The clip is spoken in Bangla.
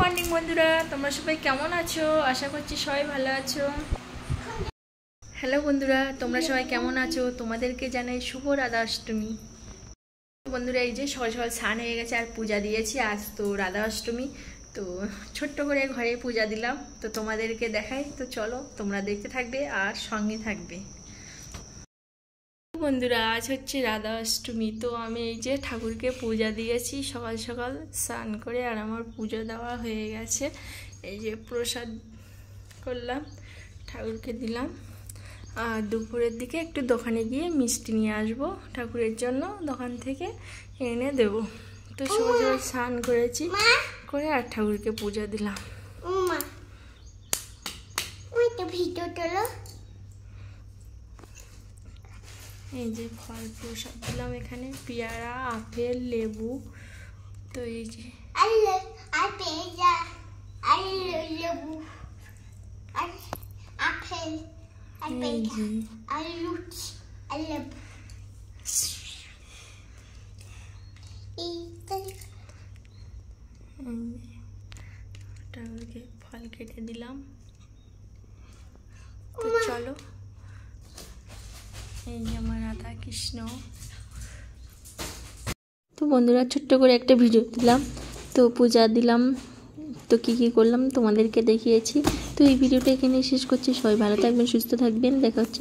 মর্নিং বন্ধুরা, তোমরা সবাই কেমন আছো? আশা করছি সবাই ভালো আছো। হ্যালো বন্ধুরা, তোমরা সবাই কেমন আছো? তোমাদেরকে জানাই শুভ রাধা অষ্টমী। বন্ধুরা, এই যে সকাল সকাল স্নান হয়ে গেছে আর পূজা দিয়েছি। আজ তো রাধা অষ্টমী, তো ছোট্ট করে ঘরে পূজা দিলাম, তো তোমাদেরকে দেখাই। তো চলো, তোমরা দেখতে থাকবে আর সঙ্গে থাকবে। বন্ধুরা, আজ হচ্ছে রাধা অষ্টমী, তো আমি এই যে ঠাকুরকে পূজা দিয়েছি সকাল সকাল স্নান করে, আর আমার পুজো দেওয়া হয়ে গেছে। এই যে প্রসাদ করলাম, ঠাকুরকে দিলাম। আর দুপুরের দিকে একটু দোকানে গিয়ে মিষ্টি নিয়ে আসবো ঠাকুরের জন্য, দোকান থেকে এনে দেব। তো সকাল সকাল স্নান করেছি, করে আর ঠাকুরকে পূজা দিলাম। এই যে ফল প্রসাদ দিলাম, এখানে পেয়ারা, আপেল, লেবু। তো এই যে ঠাকুরকে ফল কেটে দিলাম। তো চলো, এই যে আমার রাধা কৃষ্ণ। তো বন্ধুরা, ছোট্ট করে একটা ভিডিও দিলাম, তো পূজা দিলাম, তো কী করলাম তোমাদেরকে দেখিয়েছি। তো এই ভিডিওটা এখানে শেষ করছি। সবাই ভালো থাকবেন, সুস্থ থাকবেন, দেখা হচ্ছে।